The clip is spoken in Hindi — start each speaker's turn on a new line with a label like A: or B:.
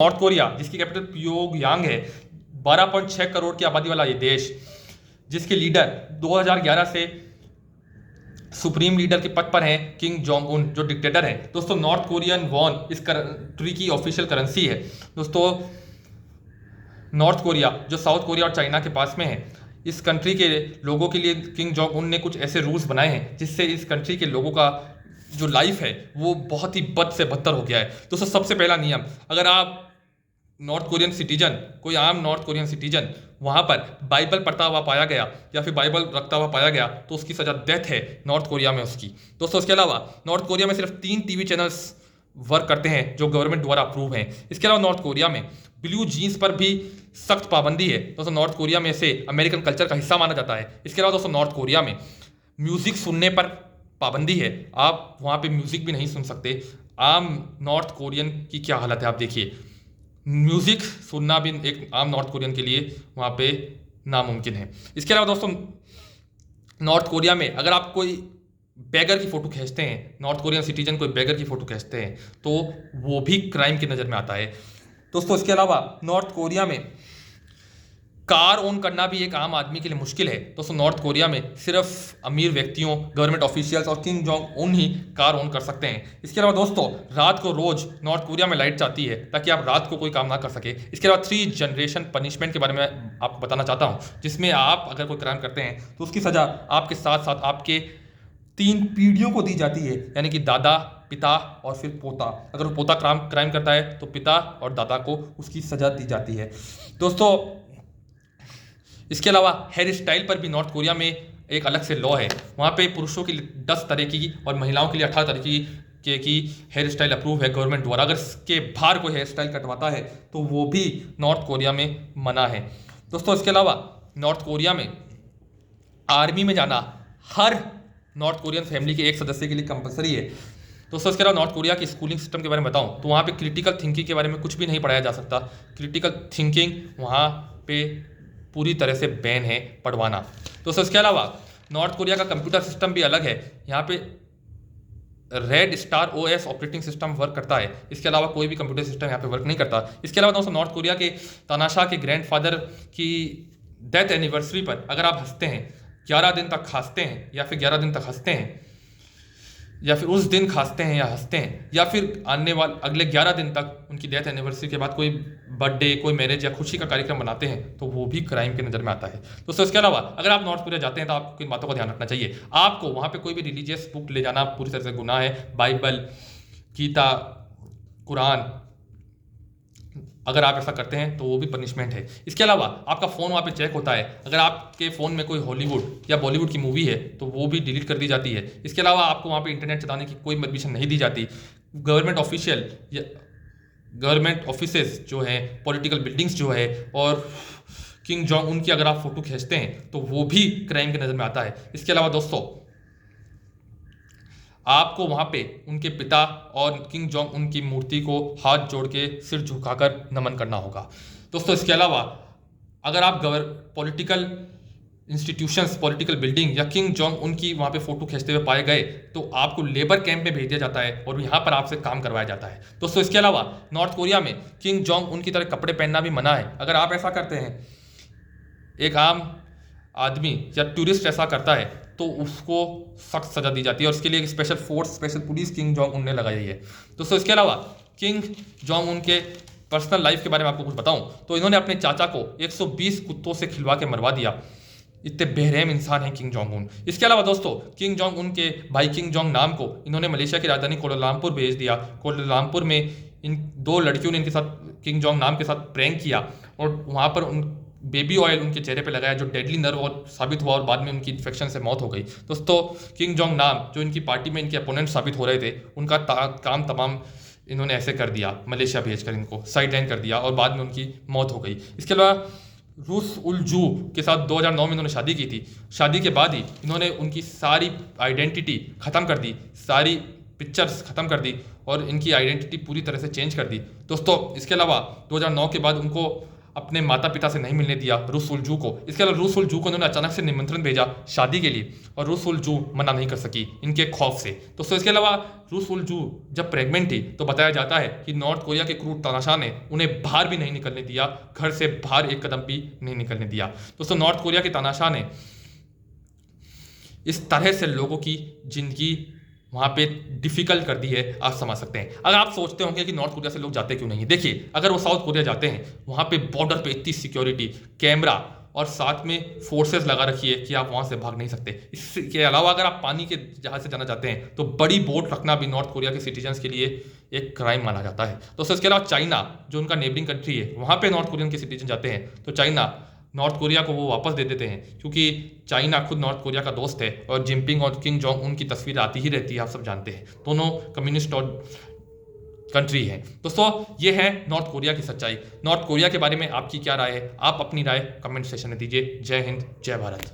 A: नॉर्थ कोरिया जिसकी कैपिटल प्योंगयांग है, 12.6 करोड़ की आबादी वाला ये देश, जिसके लीडर 2011 से सुप्रीम लीडर के पद पर हैं किंग जोंग उन, जो डिक्टेटर हैं। दोस्तों नॉर्थ कोरियन वॉन इस कंट्री की ऑफिशियल करेंसी है। दोस्तों नॉर्थ कोरिया जो साउथ कोरिया और चाइना के पास में है, इस कंट्री के लोगों के लिए किंग जोंग उन ने कुछ ऐसे रूल्स बनाए हैं जिससे इस कंट्री के लोगों का जो लाइफ है वो बहुत ही बद से बदतर हो गया है। दोस्तों सबसे पहला नियम, अगर आप नॉर्थ कोरियन सिटीजन, कोई आम नॉर्थ कोरियन सिटीजन वहां पर बाइबल पढ़ता हुआ पाया गया या फिर बाइबल रखता हुआ पाया गया तो उसकी सजा डेथ है नॉर्थ कोरिया में उसकी। दोस्तों इसके अलावा नॉर्थ कोरिया में सिर्फ 3 टीवी चैनल्स वर्क करते हैं जो गवर्नमेंट द्वारा अप्रूव हैं। इसके अलावा नॉर्थ कोरिया में ब्लू जीन्स पर भी सख्त पाबंदी है। दोस्तों नॉर्थ कोरिया में इसे अमेरिकन कल्चर का हिस्सा माना जाता है। इसके अलावा दोस्तों नॉर्थ कोरिया में म्यूजिक सुनने पर पाबंदी है, आप वहाँ पे म्यूजिक भी नहीं सुन सकते। आम नॉर्थ कोरियन की क्या हालत है आप देखिए, म्यूजिक सुनना भी एक आम नॉर्थ कोरियन के लिए वहाँ पे नामुमकिन है। इसके अलावा दोस्तों नॉर्थ कोरिया में अगर आप कोई बैगर की फोटो खींचते हैं, नॉर्थ कोरियन सिटीजन कोई बैगर की फोटो खींचते हैं तो वो भी क्राइम की नज़र में आता है। दोस्तों इसके अलावा नॉर्थ कोरिया में कार ओन करना भी एक आम आदमी के लिए मुश्किल है। दोस्तों नॉर्थ कोरिया में सिर्फ अमीर व्यक्तियों, गवर्नमेंट ऑफिशियल्स और किंग जोंग उन ही कार ओन कर सकते हैं। इसके अलावा दोस्तों रात को रोज नॉर्थ कोरिया में लाइट जाती है ताकि आप रात को कोई काम ना कर सके। इसके अलावा 3 जनरेशन पनिशमेंट के बारे में आपको बताना चाहता हूँ, जिसमें आप अगर कोई क्राइम करते हैं तो उसकी सजा आपके साथ साथ आपके 3 पीढ़ियों को दी जाती है, यानी कि दादा, पिता और फिर पोता। अगर वो पोता क्राइम करता है तो पिता और दादा को उसकी सजा दी जाती है। दोस्तों इसके अलावा हेयर स्टाइल पर भी नॉर्थ कोरिया में एक अलग से लॉ है। वहाँ पे पुरुषों के लिए 10 तरह की और महिलाओं के लिए 18 तरह की हेयर स्टाइल अप्रूव है गवर्नमेंट द्वारा। अगर इसके बाहर कोई हेयर स्टाइल कटवाता है तो वो भी नॉर्थ कोरिया में मना है। दोस्तों इसके अलावा नॉर्थ कोरिया में आर्मी में जाना हर नॉर्थ कोरियन फैमिली के एक सदस्य के लिए कंपलसरी है। दोस्तों इसके अलावा नॉर्थ कोरिया की स्कूलिंग सिस्टम के बारे में बताऊं तो वहाँ पे क्रिटिकल थिंकिंग के बारे में कुछ भी नहीं पढ़ाया जा सकता। क्रिटिकल थिंकिंग वहाँ पे पूरी तरह से बैन है पढ़वाना। दोस्तों इसके अलावा नॉर्थ कोरिया का कंप्यूटर सिस्टम भी अलग है। यहाँ पे red star OS operating system work करता है। इसके अलावा कोई भी कंप्यूटर सिस्टम यहाँ पे वर्क नहीं करता। इसके अलावा दोस्तों नॉर्थ कोरिया के तानाशाह के ग्रैंडफादर की डेथ एनिवर्सरी पर अगर आप हंसते हैं, 11 दिन तक खांसते हैं या फिर 11 दिन तक हंसते हैं या फिर उस दिन खांसते हैं या हंसते हैं या फिर आने वाले अगले 11 दिन तक उनकी डेथ एनिवर्सरी के बाद कोई बर्थडे, कोई मैरिज या खुशी का कार्यक्रम बनाते हैं तो वो भी क्राइम की नज़र में आता है। दोस्तों इसके अलावा अगर आप नॉर्थ कोरिया जाते हैं तो आपको इन बातों का ध्यान रखना चाहिए। आपको वहाँ पे कोई भी रिलीजियस बुक ले जाना पूरी तरह से गुनाह है। बाइबल, गीता, कुरान, अगर आप ऐसा करते हैं तो वो भी पनिशमेंट है। इसके अलावा आपका फ़ोन वहाँ पे चेक होता है। अगर आपके फ़ोन में कोई हॉलीवुड या बॉलीवुड की मूवी है तो वो भी डिलीट कर दी जाती है। इसके अलावा आपको वहाँ पे इंटरनेट चलाने की कोई परमिशन नहीं दी जाती। गवर्नमेंट ऑफिशियल या गवर्नमेंट ऑफिसेज जो हैं, पॉलिटिकल बिल्डिंग्स जो है और किंग जोंग उनकी अगर आप फोटो खींचते हैं तो वो भी क्राइम की नज़र में आता है। इसके अलावा दोस्तों आपको वहाँ पे उनके पिता और किंग जोंग उनकी मूर्ति को हाथ जोड़ के सिर झुकाकर नमन करना होगा। दोस्तों इसके अलावा अगर आप पॉलिटिकल इंस्टीट्यूशंस, पॉलिटिकल बिल्डिंग या किंग जोंग उनकी वहाँ पे फोटो खींचते हुए पाए गए तो आपको लेबर कैंप में भेज दिया जाता है और यहाँ पर आपसे काम करवाया जाता है। दोस्तों इसके अलावा नॉर्थ कोरिया में किंग जोंग उनकी तरह कपड़े पहनना भी मना है। अगर आप ऐसा करते हैं, एक आम आदमी या टूरिस्ट ऐसा करता है तो उसको सख्त सजा दी जाती है और उसके लिए एक special force, special police king Jong Un ने लगाई है। दोस्तों इसके अलावा किंग जोंग उन के पर्सनल लाइफ के बारे में आपको कुछ बताऊं तो इन्होंने अपने चाचा को 120 कुत्तों से खिलवा के मरवा दिया। इतने बेरहम इंसान हैं किंग जोंग उन। इसके अलावा दोस्तों किंग जोंग उन के भाई किंग जोंग नाम को इन्होंने मलेशिया की राजधानी कोलालमपुर भेज दिया। कोलालमपुर में इन 2 लड़कियों ने इनके साथ, किंग जोंग नाम के साथ प्रैंक किया और वहाँ पर उन बेबी ऑयल उनके चेहरे पे लगाया जो डेडली नर्व और साबित हुआ और बाद में उनकी इन्फेक्शन से मौत हो गई। दोस्तों किंग जोंग नाम जो इनकी पार्टी में इनके अपोनेंट साबित हो रहे थे, उनका काम तमाम इन्होंने ऐसे कर दिया, मलेशिया भेजकर इनको साइडलाइन कर दिया और बाद में उनकी मौत हो गई। इसके अलावा रूस उल जू के साथ 2009 में इन्होंने शादी की थी। शादी के बाद ही इन्होंने उनकी सारी आइडेंटिटी ख़त्म कर दी, सारी पिक्चर्स ख़त्म कर दी और इनकी आइडेंटिटी पूरी तरह से चेंज कर दी। दोस्तों इसके अलावा 2009 के बाद उनको अपने माता पिता से नहीं मिलने दिया रूस सुलजू को। इसके अलावा रूस सुलजू को उन्होंने अचानक से निमंत्रण भेजा शादी के लिए और रूस सुलजू मना नहीं कर सकी इनके खौफ से। दोस्तों इसके अलावा रूस सुलजू जब प्रेग्नेंट थी तो बताया जाता है कि नॉर्थ कोरिया के क्रूर तानाशाह ने उन्हें बाहर भी नहीं निकलने दिया, घर से बाहर एक कदम भी नहीं निकलने दिया। दोस्तों नॉर्थ कोरिया के तानाशाह ने इस तरह से लोगों की जिंदगी वहाँ पे डिफिकल्ट कर दी है, आप समझ सकते हैं। अगर आप सोचते होंगे कि नॉर्थ कोरिया से लोग जाते क्यों नहीं है, देखिए अगर वो साउथ कोरिया जाते हैं वहाँ पे बॉर्डर पे इतनी सिक्योरिटी, कैमरा और साथ में फोर्सेस लगा रखी है कि आप वहाँ से भाग नहीं सकते। इसके अलावा अगर आप पानी के जहाज से जाना चाहते हैं तो बड़ी बोट रखना भी नॉर्थ कोरिया के सिटीजन्स के लिए एक क्राइम माना जाता है। दोस्तों इसके अलावा चाइना जो उनका नेबरिंग कंट्री है वहाँ पे नॉर्थ कोरियन के सिटीजन जाते हैं तो चाइना नॉर्थ कोरिया को वो वापस दे देते हैं, क्योंकि चाइना खुद नॉर्थ कोरिया का दोस्त है और जिनपिंग और किंग जोंग उन की तस्वीर आती ही रहती है, आप सब जानते हैं। दोनों कम्युनिस्ट और कंट्री है। दोस्तों ये है नॉर्थ कोरिया की सच्चाई। नॉर्थ कोरिया के बारे में आपकी क्या राय है? आप अपनी राय कमेंट सेक्शन में दीजिए। जय हिंद, जय भारत।